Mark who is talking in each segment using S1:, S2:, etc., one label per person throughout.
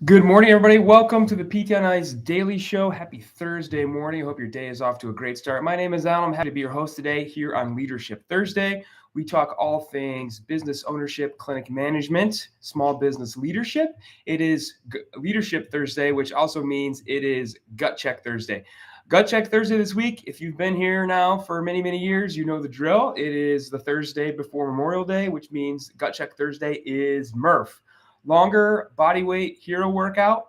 S1: Good morning, everybody. Welcome to the PTNI's Daily Show. Happy Thursday morning. I hope your day is off to a great start. My name is Al. I'm happy to be your host today here on Leadership Thursday. We talk all things business ownership, clinic management, small business leadership. It is Leadership Thursday, which also means it is Gut Check Thursday. Gut Check Thursday this week. If you've been here now for many, many years, you know the drill. It is the Thursday before Memorial Day, which means Gut Check Thursday is MRF. Longer body weight hero workout.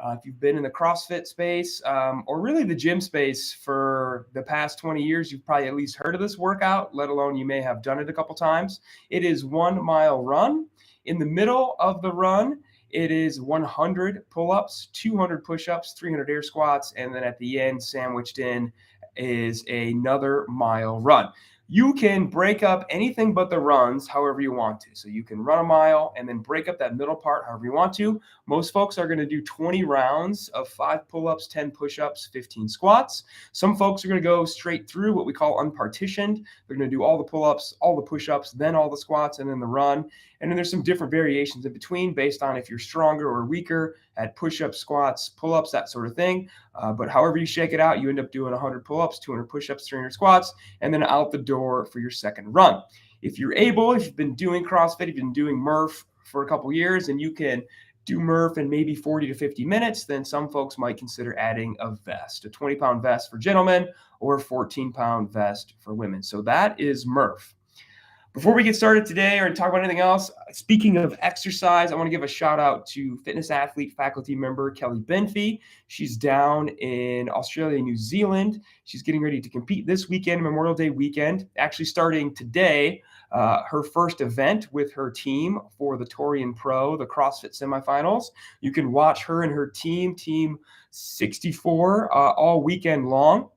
S1: If you've been in the CrossFit space or really the gym space for the past 20 years, you've probably at least heard of this workout, let alone you may have done it a couple times. It is 1 mile run. In the middle of the run, it is 100 pull-ups, 200 push-ups, 300 air squats, and then at the end, sandwiched in, is another mile run. You can break up anything but the runs however you want to. So you can run a mile and then break up that middle part however you want to. Most folks are going to do 20 rounds of 5 pull-ups, 10 push-ups, 15 squats. Some folks are going to go straight through what we call unpartitioned. They're going to do all the pull-ups, all the push-ups, then all the squats, and then the run. And then there's some different variations in between based on if you're stronger or weaker at push-ups, squats, pull-ups, that sort of thing. But however you shake it out, you end up doing 100 pull-ups, 200 push-ups, 300 squats, and then out the door for your second run. If you're able, if you've been doing CrossFit, if you've been doing MRF for a couple years, and you can do MRF in maybe 40 to 50 minutes, then some folks might consider adding a vest, a 20-pound vest for gentlemen or a 14-pound vest for women. So that is MRF. Before we get started today or talk about anything else, speaking of exercise, I want to give a shout out to fitness athlete faculty member Kelly Benfey. She's down in Australia, New Zealand. She's getting ready to compete this weekend, Memorial Day weekend, actually starting today, her first event with her team for the Torian Pro, the CrossFit semifinals. You can watch her and her team, Team 64, all weekend long.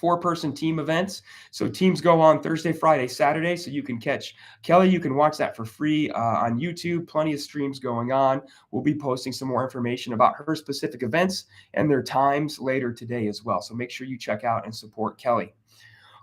S1: 4-person team events. So teams go on Thursday, Friday, Saturday. So you can catch Kelly. You can watch that for free on YouTube. Plenty of streams going on. We'll be posting some more information about her specific events and their times later today as well. So make sure you check out and support Kelly.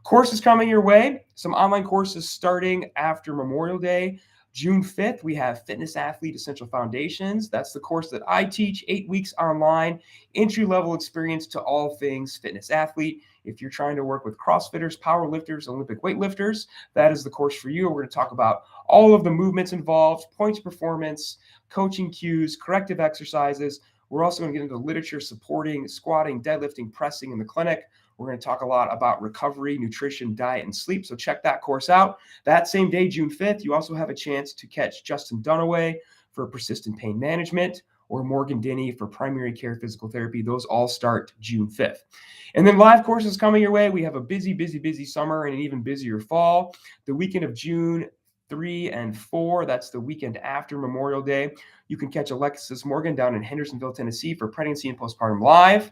S1: Courses coming your way. Some online courses starting after Memorial Day. June 5th, we have Fitness Athlete Essential Foundations. That's the course that I teach, 8 weeks online, entry-level experience to all things fitness athlete. If you're trying to work with CrossFitters, powerlifters, Olympic weightlifters, that is the course for you. We're going to talk about all of the movements involved, points performance, coaching cues, corrective exercises. We're also going to get into literature supporting squatting, deadlifting, pressing in the clinic. We're going to talk a lot about recovery, nutrition, diet, and sleep. So check that course out. That same day, June 5th, you also have a chance to catch Justin Dunaway for persistent pain management or Morgan Denny for primary care physical therapy. Those all start June 5th. And then live courses coming your way. We have a busy summer and an even busier fall. The weekend of June 3 and 4, that's the weekend after Memorial Day. You can catch Alexis Morgan down in Hendersonville, Tennessee for Pregnancy and Postpartum Live.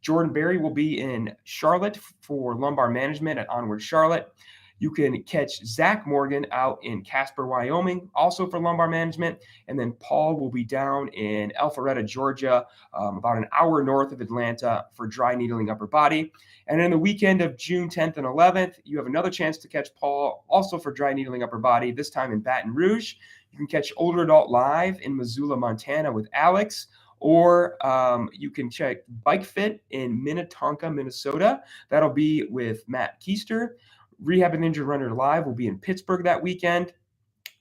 S1: Jordan Berry will be in Charlotte for lumbar management at Onward Charlotte. You can catch Zach Morgan out in Casper, Wyoming, also for lumbar management. And then Paul will be down in Alpharetta, Georgia, about an hour north of Atlanta for dry needling upper body. And then the weekend of June 10th and 11th, you have another chance to catch Paul also for dry needling upper body, this time in Baton Rouge. You can catch Older Adult Live in Missoula, Montana with Alex. Or you can check Bike Fit in Minnetonka, Minnesota. That'll be with Matt Keister. Rehab and Injured Runner Live will be in Pittsburgh that weekend.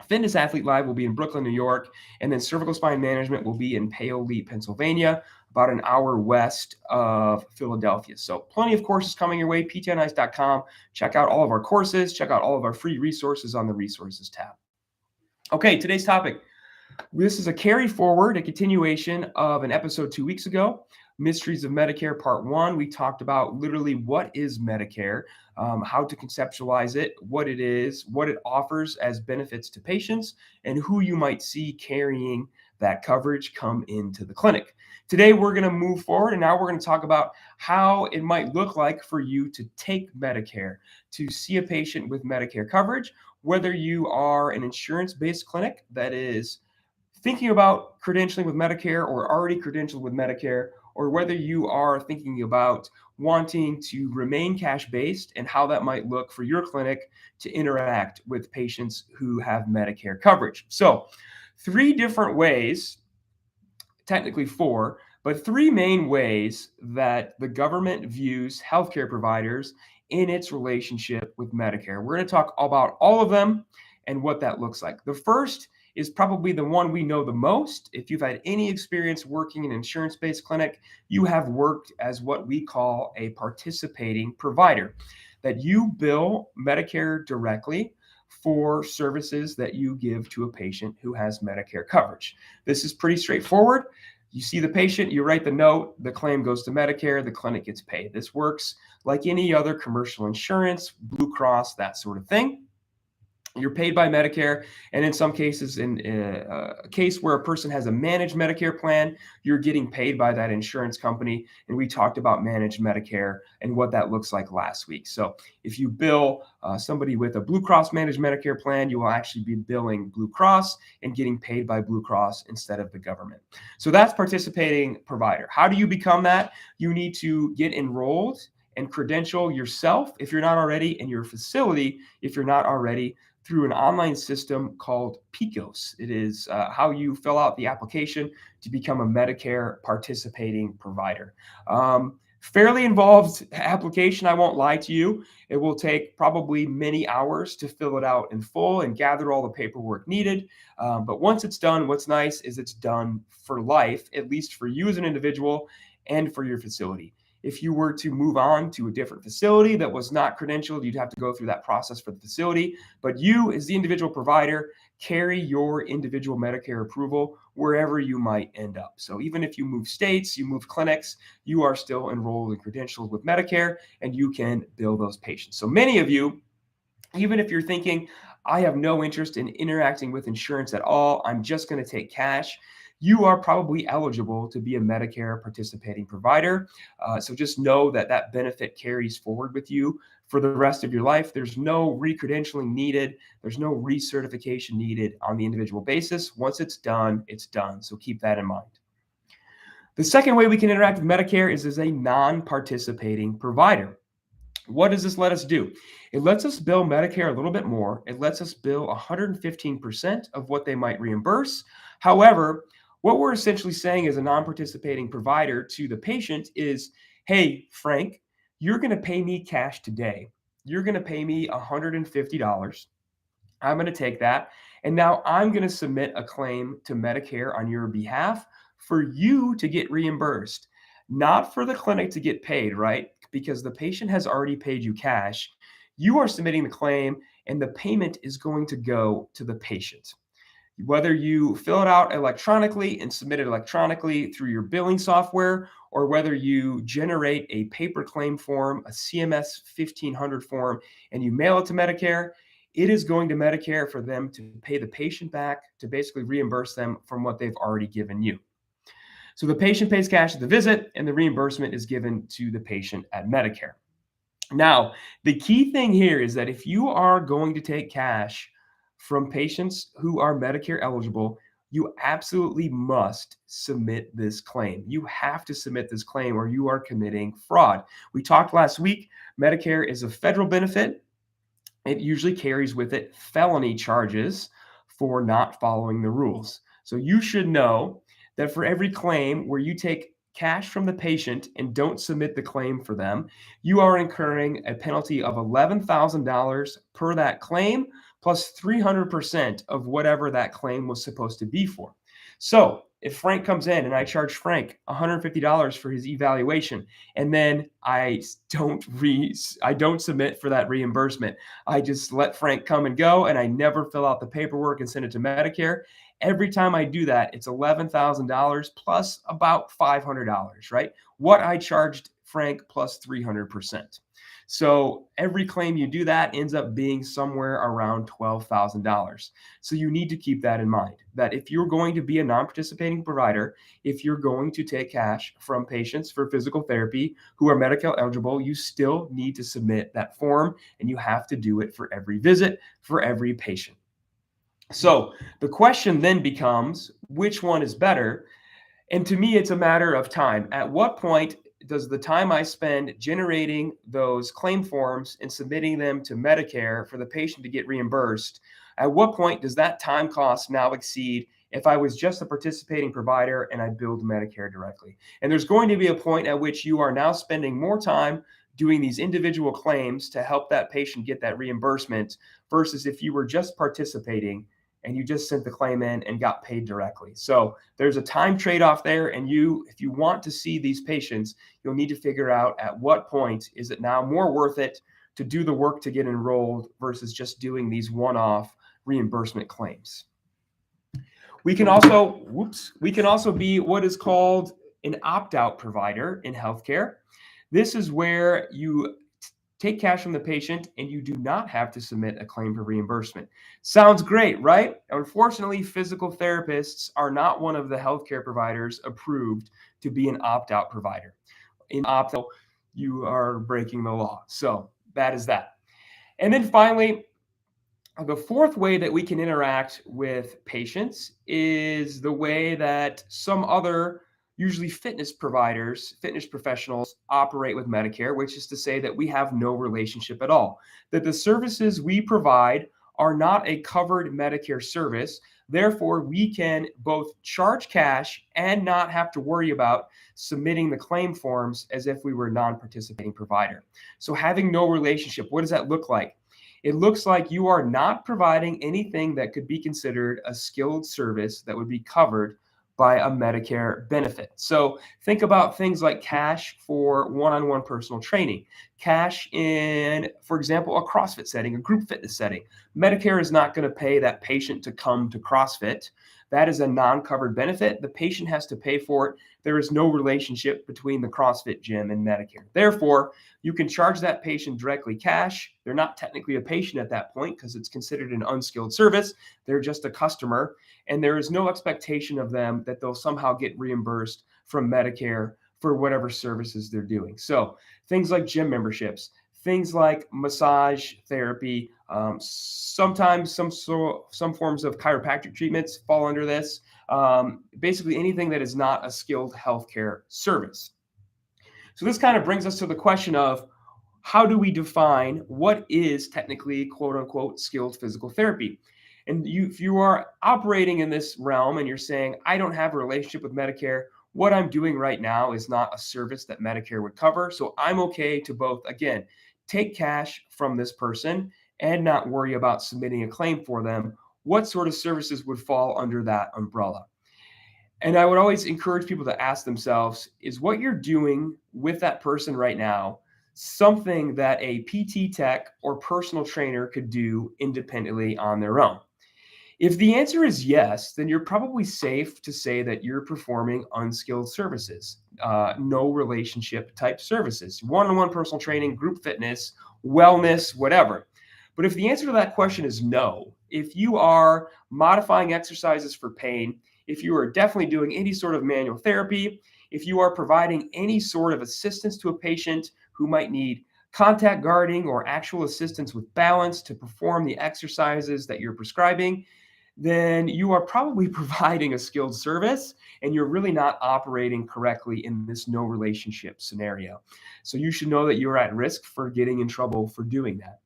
S1: Fitness Athlete Live will be in Brooklyn, New York. And then Cervical Spine Management will be in Paoli, Pennsylvania, about an hour west of Philadelphia. So plenty of courses coming your way, ptnis.com. Check out all of our courses. Check out all of our free resources on the Resources tab. Okay, today's topic. This is a carry forward, a continuation of an episode 2 weeks ago, Mysteries of Medicare Part 1. We talked about literally what is Medicare, how to conceptualize it, what it is, what it offers as benefits to patients, and who you might see carrying that coverage come into the clinic. Today, we're going to move forward, and now we're going to talk about how it might look like for you to take Medicare, to see a patient with Medicare coverage, whether you are an insurance-based clinic that is thinking about credentialing with Medicare or already credentialed with Medicare, or whether you are thinking about wanting to remain cash-based and how that might look for your clinic to interact with patients who have Medicare coverage. So 3 different ways technically four, but three main ways that the government views healthcare providers in its relationship with Medicare. We're going to talk about all of them and what that looks like. The first is probably the one we know the most. If you've had any experience working in an insurance-based clinic, you have worked as what we call a participating provider, that you bill Medicare directly for services that you give to a patient who has Medicare coverage. This is pretty straightforward. You see the patient, you write the note, the claim goes to Medicare, the clinic gets paid. This works like any other commercial insurance, Blue Cross, that sort of thing. You're paid by Medicare, and in some cases, in a case where a person has a managed Medicare plan, you're getting paid by that insurance company. And we talked about managed Medicare and what that looks like last week. So if you bill somebody with a Blue Cross managed Medicare plan, you will actually be billing Blue Cross and getting paid by Blue Cross instead of the government. So that's participating provider. How do you become that? You need to get enrolled and credential yourself if you're not already, in your facility if you're not already, through an online system called PICOS. It is how you fill out the application to become a Medicare participating provider. Fairly involved application, I won't lie to you. It will take probably many hours to fill it out in full and gather all the paperwork needed. But once it's done, what's nice is it's done for life, at least for you as an individual and for your facility. If you were to move on to a different facility that was not credentialed, you'd have to go through that process for the facility. But you, as the individual provider, carry your individual Medicare approval wherever you might end up. So even if you move states, you move clinics, you are still enrolled and credentialed with Medicare, and you can bill those patients. So many of you, even if you're thinking, I have no interest in interacting with insurance at all, I'm just going to take cash, you are probably eligible to be a Medicare participating provider. So just know that that benefit carries forward with you for the rest of your life. There's no re-credentialing needed. There's no recertification needed on the individual basis. Once it's done, it's done. So keep that in mind. The second way we can interact with Medicare is as a non-participating provider. What does this let us do? It lets us bill Medicare a little bit more. It lets us bill 115% of what they might reimburse. However, what we're essentially saying as a non-participating provider to the patient is, hey, Frank, you're going to pay me cash today. You're going to pay me $150. I'm going to take that. And now I'm going to submit a claim to Medicare on your behalf for you to get reimbursed, not for the clinic to get paid, right? Because the patient has already paid you cash. You are submitting the claim, and the payment is going to go to the patient. Whether you fill it out electronically and submit it electronically through your billing software, or whether you generate a paper claim form, a CMS 1500 form, and you mail it to Medicare, it is going to Medicare for them to pay the patient back, to basically reimburse them from what they've already given you. So the patient pays cash at the visit, and the reimbursement is given to the patient at Medicare. Now, the key thing here is that if you are going to take cash from patients who are Medicare eligible, you absolutely must submit this claim. You have to submit this claim or you are committing fraud. We talked last week, Medicare is a federal benefit. It usually carries with it felony charges for not following the rules. So you should know that for every claim where you take cash from the patient and don't submit the claim for them, you are incurring a penalty of $11,000 per that claim, plus 300% of whatever that claim was supposed to be for. So if Frank comes in and I charge Frank $150 for his evaluation, and then I don't submit for that reimbursement, I just let Frank come and go, and I never fill out the paperwork and send it to Medicare. Every time I do that, it's $11,000 plus about $500, right? What I charged Frank plus 300%. So every claim you do that ends up being somewhere around $12,000. So you need to keep that in mind, that if you're going to be a non-participating provider, if you're going to take cash from patients for physical therapy who are Medicare eligible, you still need to submit that form, and you have to do it for every visit, for every patient. So the question then becomes, which one is better? And to me, it's a matter of time. At what point does the time I spend generating those claim forms and submitting them to Medicare for the patient to get reimbursed, at what point does that time cost now exceed if I was just a participating provider and I billed Medicare directly. And there's going to be a point at which you are now spending more time doing these individual claims to help that patient get that reimbursement versus if you were just participating and you just sent the claim in and got paid directly. So there's a time trade-off there. And if you want to see these patients, you'll need to figure out at what point is it now more worth it to do the work to get enrolled versus just doing these one-off reimbursement claims. We can also be what is called an opt-out provider in healthcare. This is where you take cash from the patient and you do not have to submit a claim for reimbursement. Sounds great, right? Unfortunately, physical therapists are not one of the healthcare providers approved to be an opt-out provider. In opt-out, you are breaking the law. So that is that. And then finally, the fourth way that we can interact with patients is the way that some other, usually fitness providers, fitness professionals operate with Medicare, which is to say that we have no relationship at all, that the services we provide are not a covered Medicare service. Therefore, we can both charge cash and not have to worry about submitting the claim forms as if we were a non-participating provider. So having no relationship, what does that look like? It looks like you are not providing anything that could be considered a skilled service that would be covered by a Medicare benefit. So think about things like cash for one-on-one personal training, cash in, for example, a CrossFit setting, a group fitness setting. Medicare is not going to pay that patient to come to CrossFit. That is a non-covered benefit. The patient has to pay for it. There is no relationship between the CrossFit gym and Medicare. Therefore, you can charge that patient directly cash. They're not technically a patient at that point because it's considered an unskilled service. They're just a customer. And there is no expectation of them that they'll somehow get reimbursed from Medicare for whatever services they're doing. So things like gym memberships, things like massage therapy, sometimes some forms of chiropractic treatments fall under this. Basically anything that is not a skilled healthcare service. So this kind of brings us to the question of how do we define what is technically quote unquote skilled physical therapy? And if you are operating in this realm and you're saying, I don't have a relationship with Medicare, what I'm doing right now is not a service that Medicare would cover. So I'm okay to both, again, take cash from this person and not worry about submitting a claim for them. What sort of services would fall under that umbrella? And I would always encourage people to ask themselves, is what you're doing with that person right now something that a PT tech or personal trainer could do independently on their own? If the answer is yes, then you're probably safe to say that you're performing unskilled services, no relationship type services, one-on-one personal training, group fitness, wellness, whatever. But if the answer to that question is no, if you are modifying exercises for pain, if you are definitely doing any sort of manual therapy, if you are providing any sort of assistance to a patient who might need contact guarding or actual assistance with balance to perform the exercises that you're prescribing, then you are probably providing a skilled service and you're really not operating correctly in this no relationship scenario. So you should know that you're at risk for getting in trouble for doing that.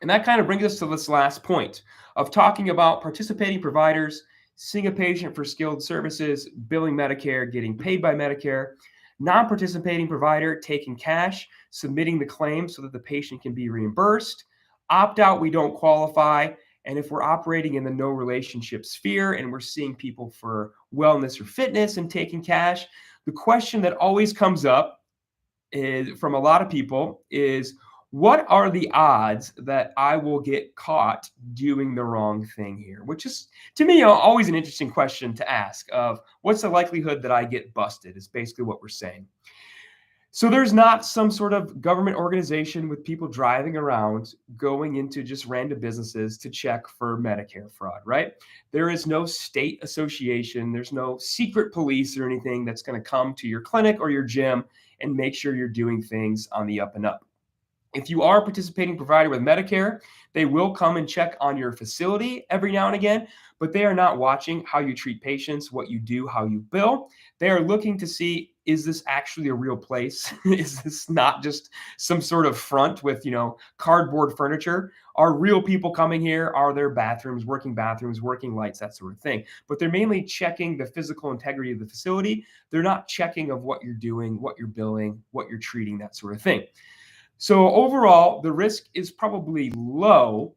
S1: And that kind of brings us to this last point of talking about participating providers, seeing a patient for skilled services, billing Medicare, getting paid by Medicare, non-participating provider taking cash, submitting the claim so that the patient can be reimbursed, opt-out, we don't qualify. And if we're operating in the no relationship sphere and we're seeing people for wellness or fitness and taking cash, the question that always comes up is, from a lot of people, is what are the odds that I will get caught doing the wrong thing here? Which is, to me, always an interesting question to ask of what's the likelihood that I get busted is basically what we're saying. So there's not some sort of government organization with people driving around going into just random businesses to check for Medicare fraud, right? There is no state association. There's no secret police or anything that's going to come to your clinic or your gym and make sure you're doing things on the up and up. If you are a participating provider with Medicare, they will come and check on your facility every now and again, but they are not watching how you treat patients, what you do, how you bill. They are looking to see, is this actually a real place? Is this not just some sort of front with, cardboard furniture? Are real people coming here? Are there bathrooms, working lights, that sort of thing? But they're mainly checking the physical integrity of the facility. They're not checking of what you're doing, what you're billing, what you're treating, that sort of thing. So overall, the risk is probably low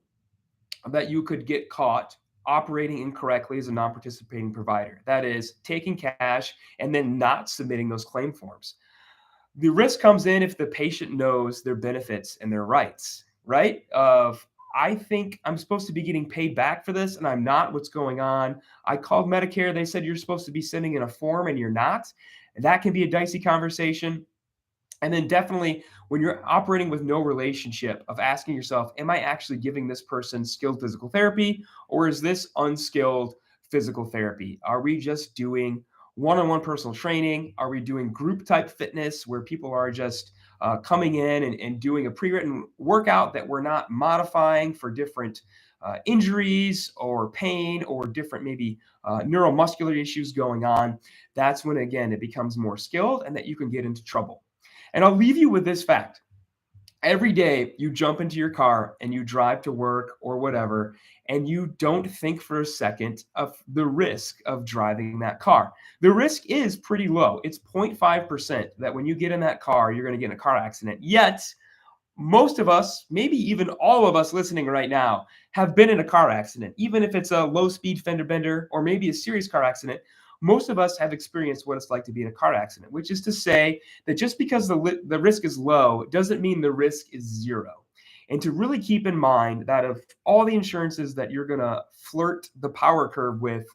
S1: that you could get caught operating incorrectly as a non-participating provider. That is, taking cash and then not submitting those claim forms. The risk comes in if the patient knows their benefits and their rights, right? Of, I think I'm supposed to be getting paid back for this and I'm not. What's going on? I called Medicare. They said you're supposed to be sending in a form and you're not. And that can be a dicey conversation. And then definitely when you're operating with no relationship, of asking yourself, am I actually giving this person skilled physical therapy, or is this unskilled physical therapy? Are we just doing one-on-one personal training? Are we doing group type fitness where people are just coming in and doing a pre-written workout that we're not modifying for different injuries or pain or different maybe neuromuscular issues going on? That's when, again, it becomes more skilled and that you can get into trouble. And I'll leave you with this fact. Every day you jump into your car and you drive to work or whatever, and you don't think for a second of the risk of driving that car. The risk is pretty low. It's 0.5% that when you get in that car, you're going to get in a car accident. Yet, most of us, maybe even all of us listening right now, have been in a car accident, even if it's a low speed fender bender or maybe a serious car accident. Most of us have experienced what it's like to be in a car accident, which is to say that just because the risk is low doesn't mean the risk is zero. And to really keep in mind that of all the insurances that you're going to flirt the power curve with,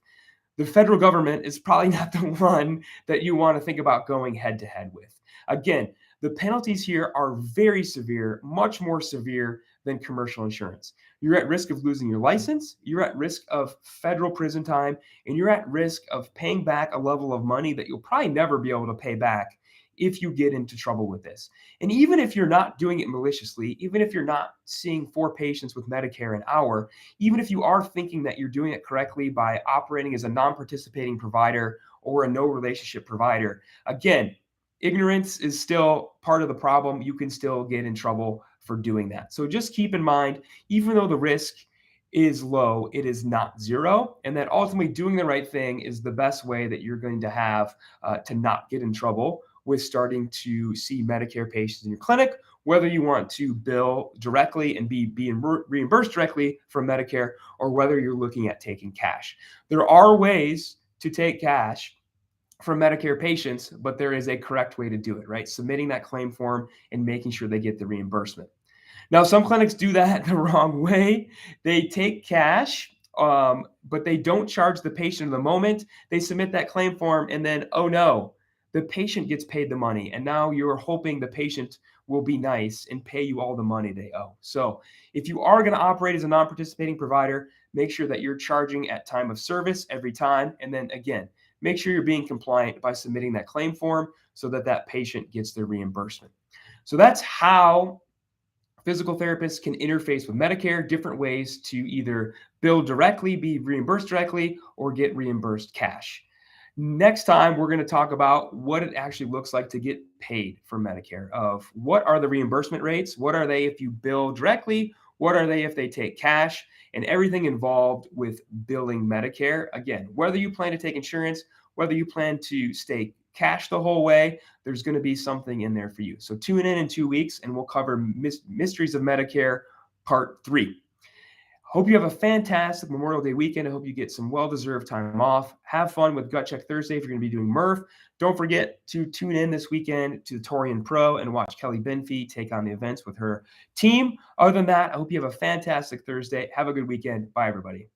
S1: the federal government is probably not the one that you want to think about going head to head with. Again, the penalties here are very severe, much more severe than commercial insurance. You're at risk of losing your license, you're at risk of federal prison time, and you're at risk of paying back a level of money that you'll probably never be able to pay back if you get into trouble with this. And even if you're not doing it maliciously, even if you're not seeing 4 patients with Medicare an hour, even if you are thinking that you're doing it correctly by operating as a non-participating provider or a no relationship provider, again, ignorance is still part of the problem. You can still get in trouble for doing that. So just keep in mind, even though the risk is low, it is not zero. And that ultimately doing the right thing is the best way that you're going to have to not get in trouble with starting to see Medicare patients in your clinic, whether you want to bill directly and be being reimbursed directly from Medicare, or whether you're looking at taking cash. There are ways to take cash for Medicare patients, but there is a correct way to do it, right? Submitting that claim form and making sure they get the reimbursement. Now, some clinics do that the wrong way. They take cash, but they don't charge the patient in the moment. They submit that claim form, and then, oh no, the patient gets paid the money. And now you're hoping the patient will be nice and pay you all the money they owe. So if you are going to operate as a non-participating provider, make sure that you're charging at time of service every time. And then again, make sure you're being compliant by submitting that claim form so that that patient gets their reimbursement. So that's how physical therapists can interface with Medicare, different ways to either bill directly, be reimbursed directly, or get reimbursed cash. Next time, we're going to talk about what it actually looks like to get paid for Medicare, of what are the reimbursement rates, what are they if you bill directly, what are they if they take cash, and everything involved with billing Medicare. Again, whether you plan to take insurance, whether you plan to stay cash the whole way, there's going to be something in there for you. So tune in 2 weeks and we'll cover Mysteries of Medicare Part 3. Hope you have a fantastic Memorial Day weekend. I hope you get some well-deserved time off. Have fun with Gut Check Thursday if you're going to be doing Murph. Don't forget to tune in this weekend to the Torian Pro and watch Kelly Benfey take on the events with her team. Other than that, I hope you have a fantastic Thursday. Have a good weekend. Bye, everybody.